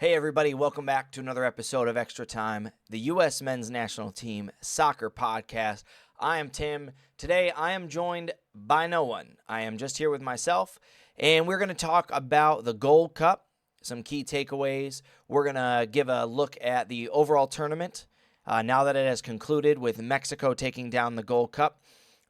Hey everybody, welcome back to another episode of Extra Time, the U.S. Men's National Team Soccer Podcast. I am Tim. Today I am joined by no one. I am just here with myself, and we're going to talk about the Gold Cup, some key takeaways. We're going to give a look at the overall tournament now that it has concluded with Mexico taking down the Gold Cup.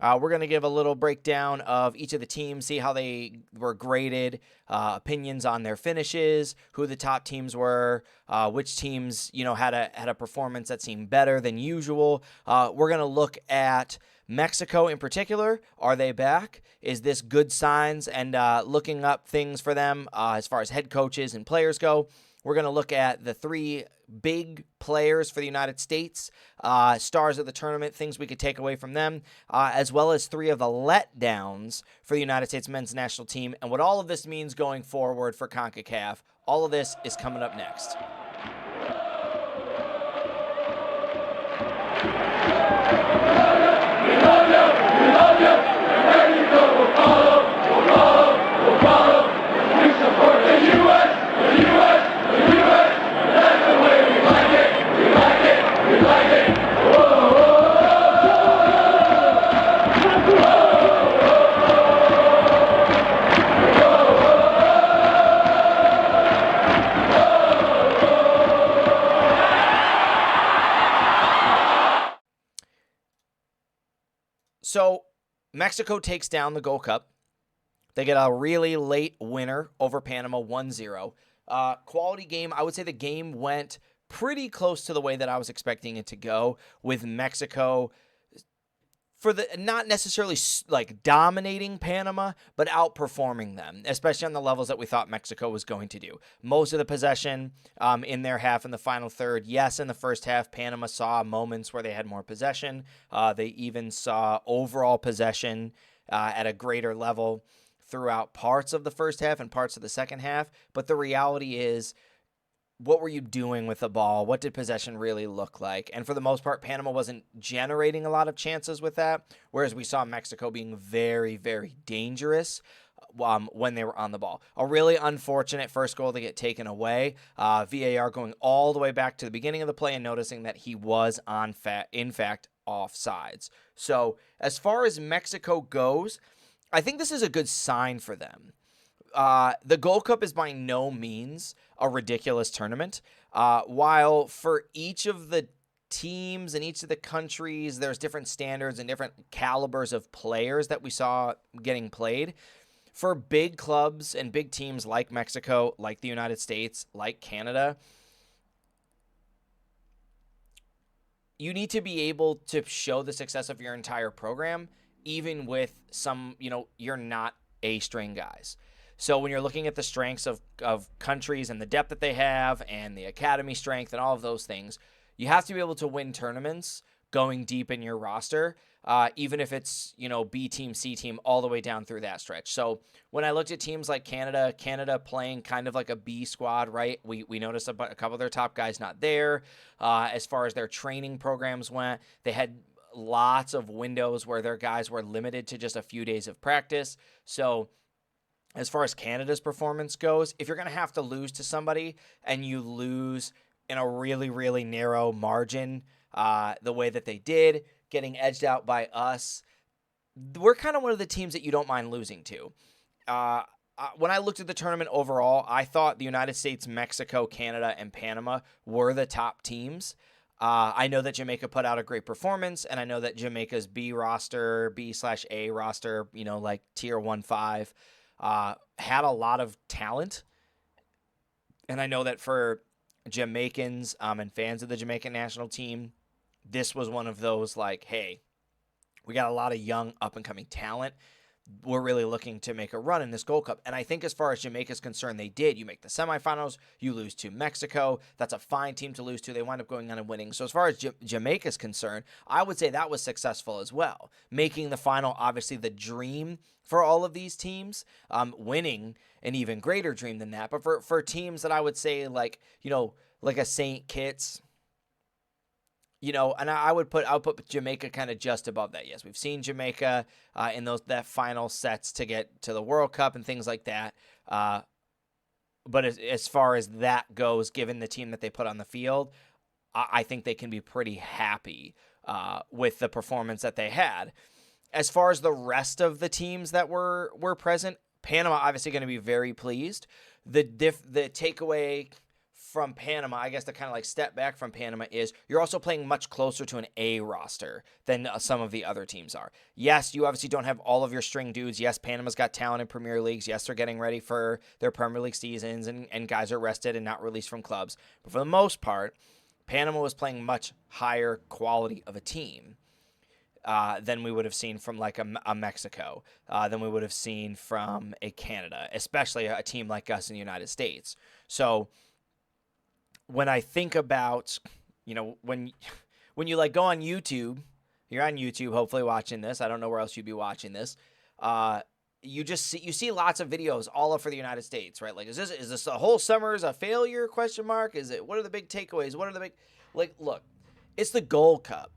We're going to give a little breakdown of each of the teams, see how they were graded, opinions on their finishes, who the top teams were, which teams had a performance that seemed better than usual. We're going to look at Mexico in particular. Are they back? Is this good signs? And looking up things for them as far as head coaches and players go. We're going to look at the three big players for the United States, stars of the tournament, things we could take away from them, as well as three of the letdowns for the United States men's national team, and what all of this means going forward for CONCACAF. All of this is coming up next. So Mexico takes down the Gold Cup. They get a really late winner over Panama 1-0. Quality game. I would say the game went pretty close to the way that I was expecting it to go, with Mexico not necessarily like dominating Panama, but outperforming them, especially on the levels that we thought Mexico was going to do. Most of the possession in their half in the final third. Yes, in the first half, Panama saw moments where they had more possession. They even saw overall possession at a greater level throughout parts of the first half and parts of the second half. But the reality is, what were you doing with the ball? What did possession really look like? And for the most part, Panama wasn't generating a lot of chances with that, whereas we saw Mexico being very, very dangerous when they were on the ball. A really unfortunate first goal to get taken away. VAR going all the way back to the beginning of the play and noticing that he was in fact offsides. So as far as Mexico goes, I think this is a good sign for them. The Gold Cup is by no means a ridiculous tournament. While for each of the teams and each of the countries, there's different standards and different calibers of players that we saw getting played. For big clubs and big teams like Mexico, like the United States, like Canada, you need to be able to show the success of your entire program, even with some, you're not A-string guys. So when you're looking at the strengths of countries and the depth that they have and the academy strength and all of those things, you have to be able to win tournaments going deep in your roster, even if it's, B team, C team, all the way down through that stretch. So when I looked at teams like Canada playing kind of like a B squad, right? We noticed a couple of their top guys not there. As far as their training programs went, they had lots of windows where their guys were limited to just a few days of practice. So as far as Canada's performance goes, if you're going to have to lose to somebody and you lose in a really, really narrow margin, the way that they did, getting edged out by us, we're kind of one of the teams that you don't mind losing to. When I looked at the tournament overall, I thought the United States, Mexico, Canada, and Panama were the top teams. I know that Jamaica put out a great performance, and I know that Jamaica's B/A roster, like tier 1-5, had a lot of talent. And I know that for Jamaicans and fans of the Jamaican national team, this was one of those like, hey, we got a lot of young up-and-coming talent. We're really looking to make a run in this Gold Cup. And I think as far as Jamaica's concerned, they did. You make the semifinals, you lose to Mexico. That's a fine team to lose to. They wind up going on and winning. So as far as Jamaica's concerned, I would say that was successful as well. Making the final, obviously, the dream for all of these teams. Winning an even greater dream than that. But for teams that I would say like a St. Kitts, and I'll put Jamaica kind of just above that. Yes, we've seen Jamaica in that final sets to get to the World Cup and things like that. But as far as that goes, given the team that they put on the field, I think they can be pretty happy with the performance that they had. As far as the rest of the teams that were present, Panama obviously going to be very pleased. The takeaway from Panama, I guess the kind of like step back from Panama is you're also playing much closer to an A roster than some of the other teams are. Yes, you obviously don't have all of your string dudes. Yes, Panama's got talent in Premier Leagues. Yes, they're getting ready for their Premier League seasons and guys are rested and not released from clubs. But for the most part, Panama was playing much higher quality of a team than we would have seen from like a Mexico, than we would have seen from a Canada, especially a team like us in the United States. So when I think about, when you like go on YouTube, you're on YouTube, hopefully watching this. I don't know where else you'd be watching this. You see lots of videos all over the United States, right? Like, is this the whole summer is a failure? ? Is it? What are the big takeaways? What are the big, look, it's the Gold Cup.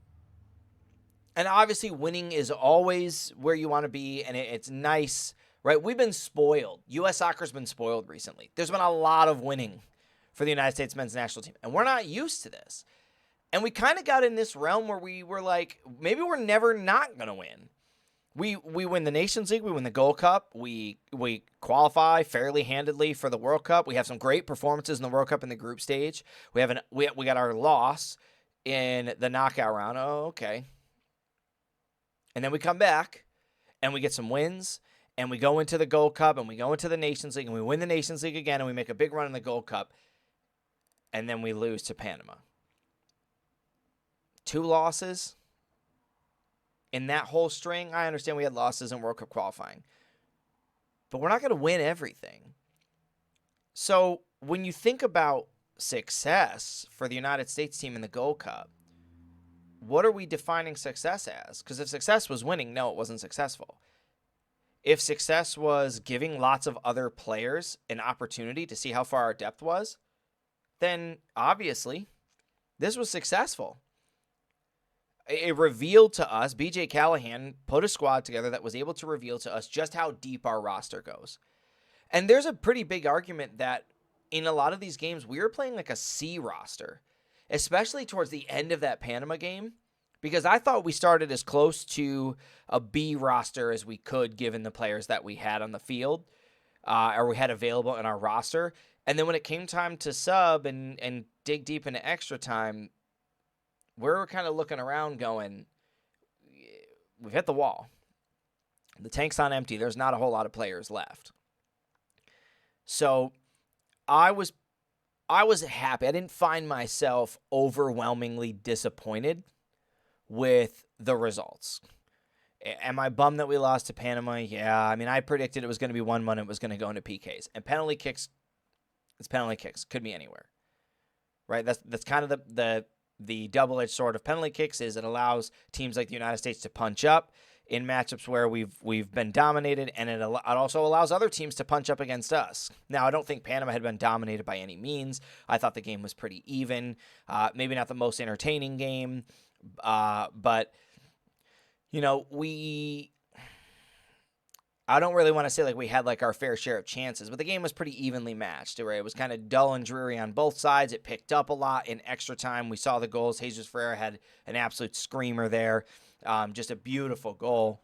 And obviously winning is always where you want to be, and it's nice, right? We've been spoiled. U.S. soccer's been spoiled recently. There's been a lot of winning for the United States men's national team, and we're not used to this. And we kind of got in this realm where we were like, maybe we're never not going to win. We win the Nations League, we win the Gold Cup, we qualify fairly handedly for the World Cup. We have some great performances in the World Cup in the group stage. We got our loss in the knockout round. Oh, okay. And then we come back and we get some wins and we go into the Gold Cup and we go into the Nations League and we win the Nations League again and we make a big run in the Gold Cup and then we lose to Panama. 2 losses in that whole string. I understand we had losses in World Cup qualifying, but we're not going to win everything. So when you think about success for the United States team in the Gold Cup, what are we defining success as? Because if success was winning, no, it wasn't successful. If success was giving lots of other players an opportunity to see how far our depth was, then obviously this was successful. It revealed to us, BJ Callahan put a squad together that was able to reveal to us just how deep our roster goes. And there's a pretty big argument that in a lot of these games, we were playing like a C roster, especially towards the end of that Panama game, because I thought we started as close to a B roster as we could given the players that we had on the field or we had available in our roster. And then when it came time to sub and dig deep into extra time, we were kind of looking around going, we've hit the wall. The tank's on empty. There's not a whole lot of players left. So I was happy. I didn't find myself overwhelmingly disappointed with the results. Am I bummed that we lost to Panama? Yeah. I mean, I predicted it was going to be 1-1. It was going to go into PKs. And penalty kicks, it's penalty kicks. Could be anywhere. Right? That's kind of the double-edged sword of penalty kicks is it allows teams like the United States to punch up in matchups where we've been dominated, and it also allows other teams to punch up against us. Now, I don't think Panama had been dominated by any means. I thought the game was pretty even. Maybe not the most entertaining game, but, I don't really want to say like we had like our fair share of chances, but the game was pretty evenly matched. Right? It was kind of dull and dreary on both sides. It picked up a lot in extra time. We saw the goals. Jesus Ferreira had an absolute screamer there. Just a beautiful goal.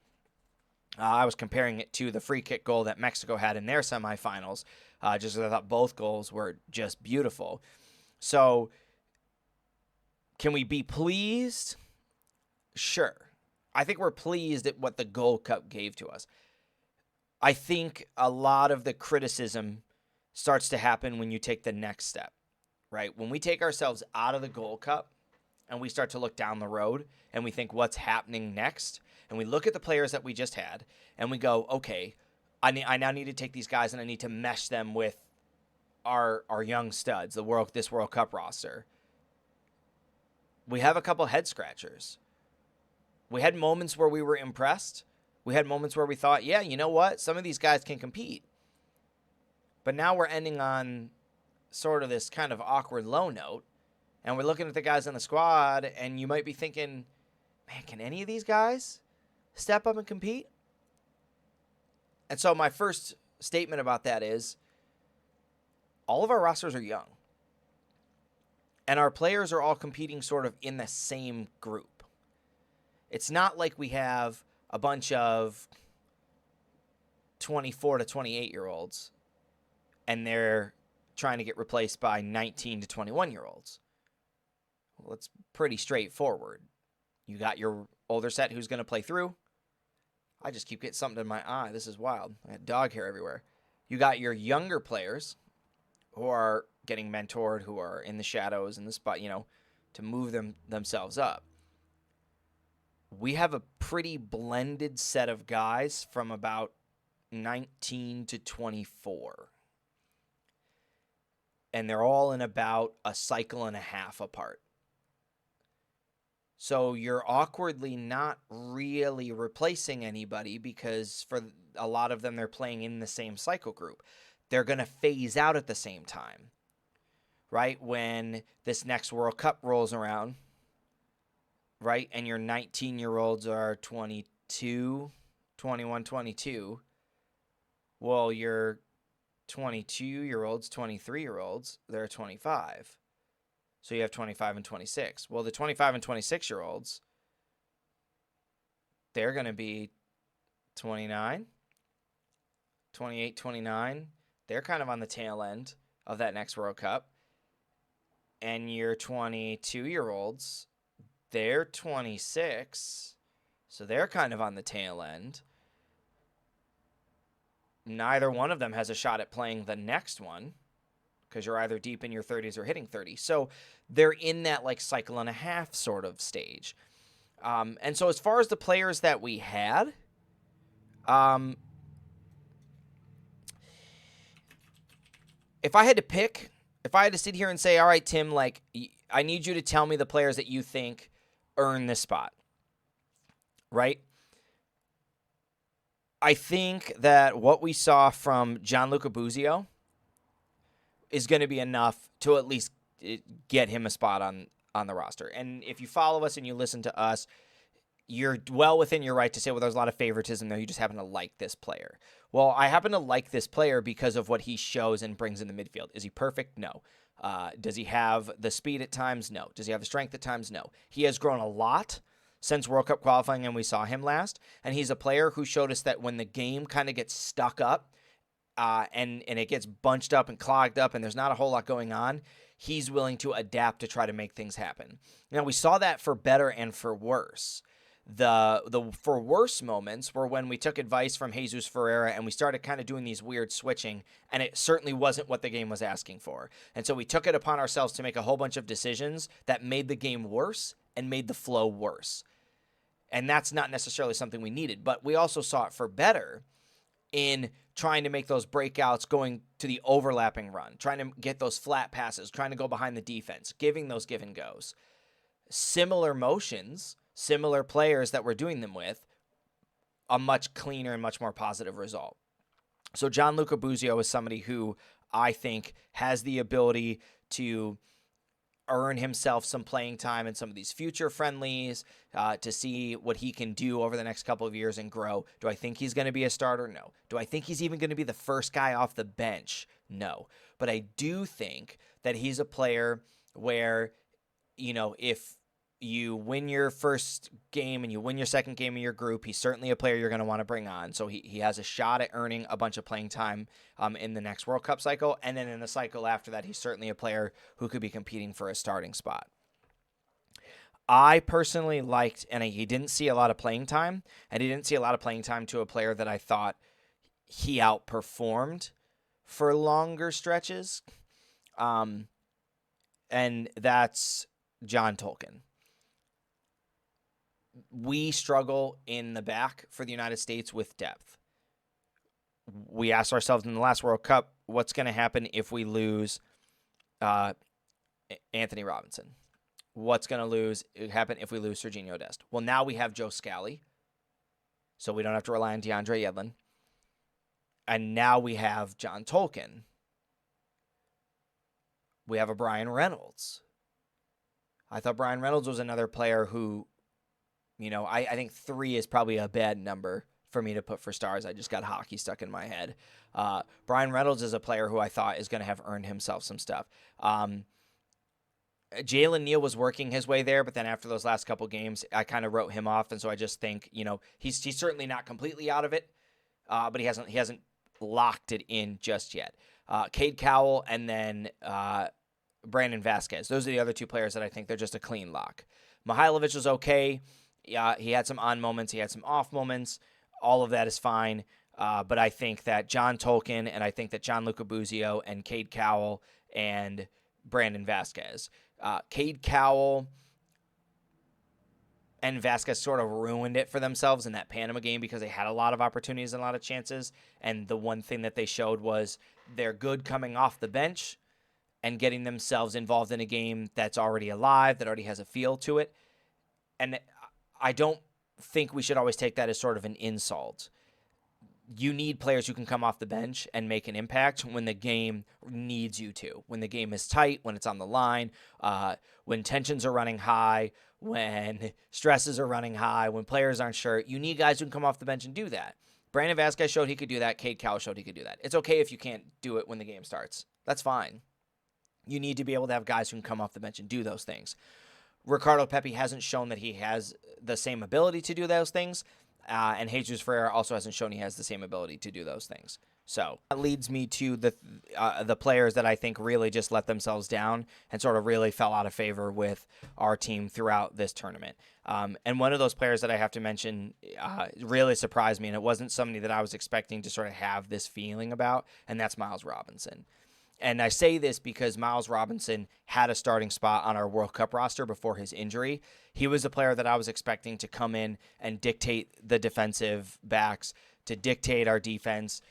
I was comparing it to the free kick goal that Mexico had in their semifinals, just because I thought both goals were just beautiful. So can we be pleased? Sure. I think we're pleased at what the Gold Cup gave to us. I think a lot of the criticism starts to happen when you take the next step, right? When we take ourselves out of the Gold Cup and we start to look down the road and we think what's happening next, and we look at the players that we just had and we go, okay, I now need to take these guys and I need to mesh them with our young studs, this World Cup roster. We have a couple head scratchers. We had moments where we were impressed. We had moments where we thought, yeah, you know what? Some of these guys can compete. But now we're ending on sort of this kind of awkward low note. And we're looking at the guys on the squad, and you might be thinking, man, can any of these guys step up and compete? And so my first statement about that is, all of our rosters are young. And our players are all competing sort of in the same group. It's not like we have a bunch of 24 to 28-year-olds and they're trying to get replaced by 19 to 21-year-olds. Well, it's pretty straightforward. You got your older set who's going to play through. I just keep getting something in my eye. This is wild. I had dog hair everywhere. You got your younger players who are getting mentored, who are in the shadows in the spot, to move themselves up. We have a pretty blended set of guys from about 19 to 24. And they're all in about a cycle and a half apart. So you're awkwardly not really replacing anybody because for a lot of them, they're playing in the same cycle group. They're going to phase out at the same time, right? When this next World Cup rolls around, right? And your 19-year-olds are 22, 21, 22. Well, your 22-year-olds, 23-year-olds, they're 25. So you have 25 and 26. Well, the 25 and 26-year-olds, they're going to be 29, 28, 29. They're kind of on the tail end of that next World Cup. And your 22-year-olds, they're 26. So they're kind of on the tail end. Neither one of them has a shot at playing the next one because you're either deep in your 30s or hitting 30. So they're in that like cycle and a half sort of stage. And so as far as the players that we had, if I had to pick, if I had to sit here and say, all right, Tim, like I need you to tell me the players that you think earn this spot, right? I think that what we saw from Gianluca Buzio is going to be enough to at least get him a spot on the roster. And if you follow us and you listen to us, you're well within your right to say, well, there's a lot of favoritism there. You just happen to like this player. Well, I happen to like this player because of what he shows and brings in the midfield. Is he perfect? No. Does he have the speed at times? No. Does he have the strength at times? No. He has grown a lot since World Cup qualifying and we saw him last. And he's a player who showed us that when the game kind of gets stuck up and it gets bunched up and clogged up and there's not a whole lot going on, he's willing to adapt to try to make things happen. Now, we saw that for better and for worse. The for worse moments were when we took advice from Jesus Ferreira and we started kind of doing these weird switching, and it certainly wasn't what the game was asking for. And so we took it upon ourselves to make a whole bunch of decisions that made the game worse and made the flow worse. And that's not necessarily something we needed, but we also saw it for better in trying to make those breakouts, going to the overlapping run, trying to get those flat passes, trying to go behind the defense, giving those give and goes. Similar motions, similar players that we're doing them with, a much cleaner and much more positive result. So Gianluca Buzio is somebody who I think has the ability to earn himself some playing time in some of these future friendlies, to see what he can do over the next couple of years and grow. Do I think he's going to be a starter? No. Do I think he's even going to be the first guy off the bench? No. But I do think that he's a player where, if you win your first game and you win your second game of your group, he's certainly a player you're going to want to bring on. So he has a shot at earning a bunch of playing time in the next World Cup cycle. And then in the cycle after that, he's certainly a player who could be competing for a starting spot. I personally liked, and he didn't see a lot of playing time, and he didn't see a lot of playing time to a player that I thought he outperformed for longer stretches. And that's John Tolkin. We struggle in the back for the United States with depth. We asked ourselves in the last World Cup, what's going to happen if we lose Anthony Robinson? What's going to happen if we lose Serginho Dest? Well, now we have Joe Scally, so we don't have to rely on DeAndre Yedlin. And now we have John Tolkin. We have a Brian Reynolds. I thought Brian Reynolds was another player who, I think 3 is probably a bad number for me to put for stars. I just got hockey stuck in my head. Brian Reynolds is a player who I thought is going to have earned himself some stuff. Jalen Neal was working his way there, but then after those last couple games, I kind of wrote him off, and so I just think, he's certainly not completely out of it, but he hasn't locked it in just yet. Cade Cowell and then Brandon Vasquez. Those are the other two players that I think they're just a clean lock. Mihailovic was okay. He had some on moments. He had some off moments. All of that is fine. But I think that John Tolkien and I think that Gianluca Buzio and Cade Cowell and Brandon Vasquez. Cade Cowell and Vasquez sort of ruined it for themselves in that Panama game because they had a lot of opportunities and a lot of chances. And the one thing that they showed was they're good coming off the bench and getting themselves involved in a game that's already alive, that already has a feel to it. And I don't think we should always take that as sort of an insult. You need players who can come off the bench and make an impact when the game needs you to. When the game is tight, when it's on the line, when tensions are running high, when stresses are running high, when players aren't sure. You need guys who can come off the bench and do that. Brandon Vasquez showed he could do that. Cade Cowell showed he could do that. It's okay if you can't do it when the game starts. That's fine. You need to be able to have guys who can come off the bench and do those things. Ricardo Pepi hasn't shown that he has the same ability to do those things. And Jesus Ferreira also hasn't shown he has the same ability to do those things. So that leads me to the players that I think really just let themselves down and sort of really fell out of favor with our team throughout this tournament. And one of those players that I have to mention really surprised me, and it wasn't somebody that I was expecting to sort of have this feeling about, and that's Miles Robinson. And I say this because Miles Robinson had a starting spot on our World Cup roster before his injury. He was a player that I was expecting to come in and dictate the defensive backs, to dictate our defense,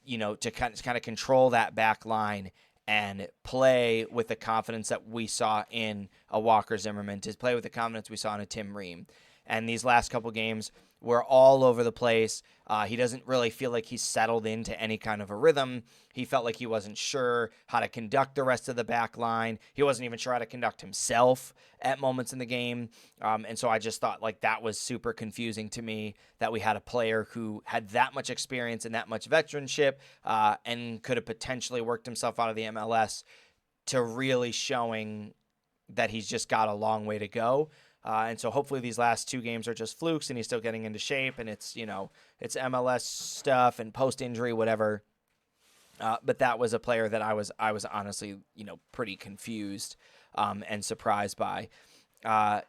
to kind of control that back line and play with the confidence that we saw in a Walker Zimmerman, to play with the confidence we saw in a Tim Ream. And these last couple games were all over the place. He doesn't really feel like he's settled into any kind of a rhythm. He felt like he wasn't sure how to conduct the rest of the back line. He wasn't even sure how to conduct himself at moments in the game. And so I just thought like that was super confusing to me, that we had a player who had that much experience and that much veteranship and could have potentially worked himself out of the MLS to really showing that he's just got a long way to go. And so hopefully these last two games are just flukes and he's still getting into shape and it's MLS stuff and post-injury, whatever. But that was a player that I was honestly, pretty confused and surprised by. A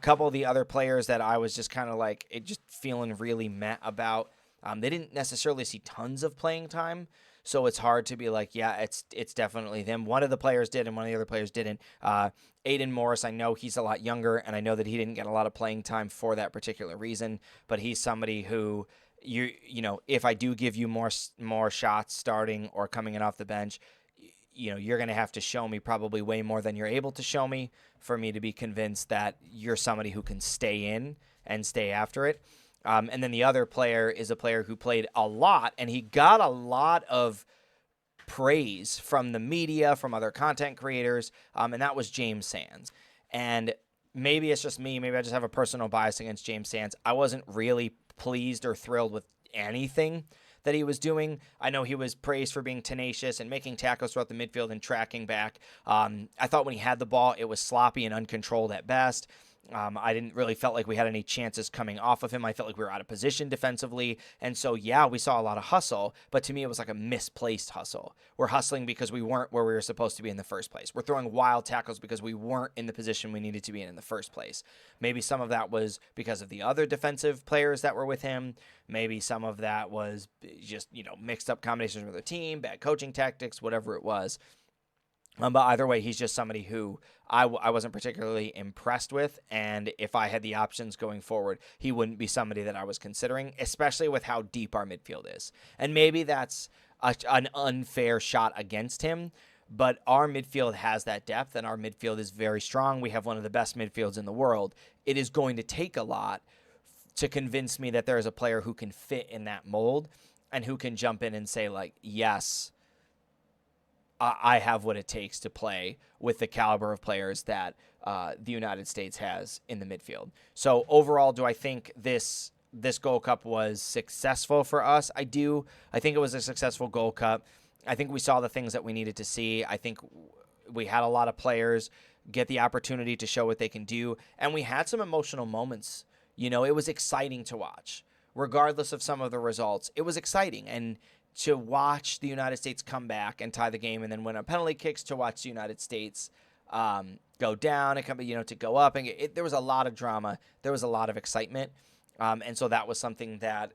couple of the other players that I was just kind of like, just feeling really meh about. They didn't necessarily see tons of playing time, so it's hard to be like, yeah, it's definitely them. One of the players did, and one of the other players didn't. Aiden Morris, I know he's a lot younger, and I know that he didn't get a lot of playing time for that particular reason, but he's somebody who, if I do give you more shots starting or coming in off the bench, you're going to have to show me probably way more than you're able to show me for me to be convinced that you're somebody who can stay in and stay after it. And then the other player is a player who played a lot, and he got a lot of praise from the media, from other content creators, and that was James Sands. And maybe it's just me. Maybe I just have a personal bias against James Sands. I wasn't really pleased or thrilled with anything that he was doing. I know he was praised for being tenacious and making tackles throughout the midfield and tracking back. I thought when he had the ball, it was sloppy and uncontrolled at best. I didn't really felt like we had any chances coming off of him. I felt like we were out of position defensively. And so, yeah, we saw a lot of hustle, but to me, it was like a misplaced hustle. We're hustling because we weren't where we were supposed to be in the first place. We're throwing wild tackles because we weren't in the position we needed to be in the first place. Maybe some of that was because of the other defensive players that were with him. Maybe some of that was just, mixed up combinations with the team, bad coaching tactics, whatever it was. But either way, he's just somebody who I wasn't particularly impressed with, and if I had the options going forward, he wouldn't be somebody that I was considering, especially with how deep our midfield is. And maybe that's an unfair shot against him, but our midfield has that depth, and our midfield is very strong. We have one of the best midfields in the world. It is going to take a lot to convince me that there is a player who can fit in that mold and who can jump in and say, like, yes, I have what it takes to play with the caliber of players that the United States has in the midfield. So overall, do I think this this Gold Cup was successful for us. I think it was a successful Gold Cup. I think we saw the things that we needed to see. I think we had a lot of players get the opportunity to show what they can do, and we had some emotional moments. It was exciting to watch. Regardless of some of the results, it was exciting. And to watch the United States come back and tie the game and then win on penalty kicks, to watch the United States go down and come, to go up. And there was a lot of drama. There was a lot of excitement. And so that was something that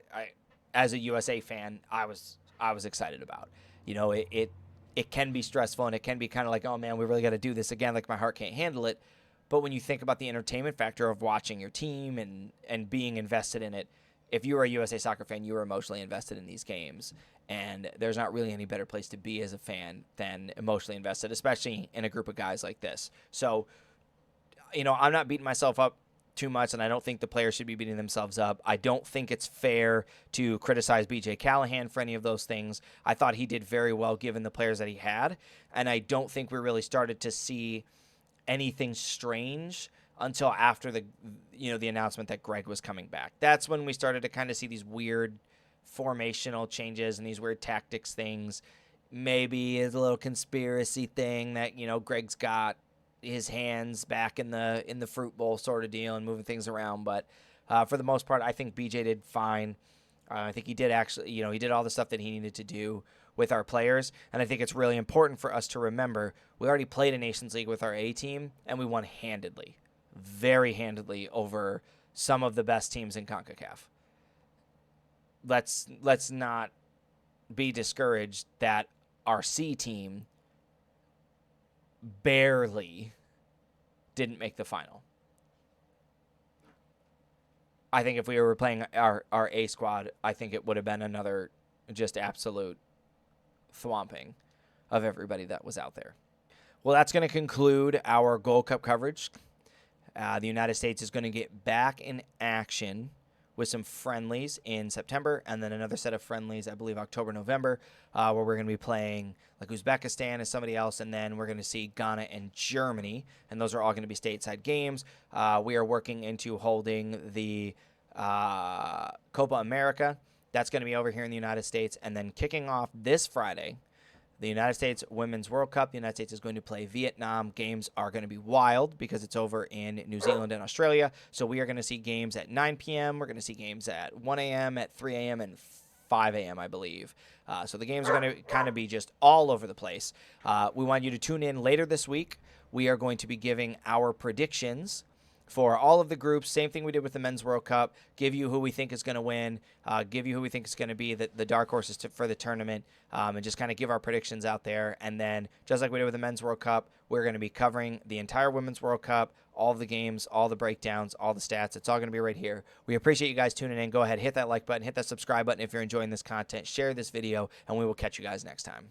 as a USA fan, I was excited about. It can be stressful, and it can be kind of like, oh man, we really got to do this again. Like, my heart can't handle it. But when you think about the entertainment factor of watching your team and being invested in it, if you are a USA Soccer fan, you are emotionally invested in these games. And there's not really any better place to be as a fan than emotionally invested, especially in a group of guys like this. So, I'm not beating myself up too much, and I don't think the players should be beating themselves up. I don't think it's fair to criticize BJ Callahan for any of those things. I thought he did very well given the players that he had, and I don't think we really started to see anything strange until after the announcement that Greg was coming back. That's when we started to kind of see these weird formational changes and these weird tactics things. Maybe it's a little conspiracy thing that, Greg's got his hands back in the fruit bowl sort of deal and moving things around. But for the most part, I think BJ did fine. I think he did actually, he did all the stuff that he needed to do with our players. And I think it's really important for us to remember we already played a Nations League with our A team, and we won handedly, very handedly, over some of the best teams in CONCACAF. Let's not be discouraged that our C team barely didn't make the final. I think if we were playing our A squad, I think it would have been another just absolute thwomping of everybody that was out there. Well, that's going to conclude our Gold Cup coverage. The United States is going to get back in action with some friendlies in September, and then another set of friendlies, I believe, October, November, where we're going to be playing like Uzbekistan and somebody else, and then we're going to see Ghana and Germany, and those are all going to be stateside games. We are working into holding the Copa America. That's going to be over here in the United States, and then kicking off this Friday, the United States Women's World Cup. The United States is going to play Vietnam. Games are going to be wild because it's over in New Zealand and Australia. So we are going to see games at 9 p.m. We're going to see games at 1 a.m., at 3 a.m., and 5 a.m., I believe. So the games are going to kind of be just all over the place. We want you to tune in later this week. We are going to be giving our predictions for all of the groups. Same thing we did with the Men's World Cup. Give you who we think is going to win. Give you who we think is going to be the dark horses for the tournament. And just kind of give our predictions out there. And then, just like we did with the Men's World Cup, we're going to be covering the entire Women's World Cup, all the games, all the breakdowns, all the stats. It's all going to be right here. We appreciate you guys tuning in. Go ahead, hit that like button, hit that subscribe button if you're enjoying this content. Share this video, and we will catch you guys next time.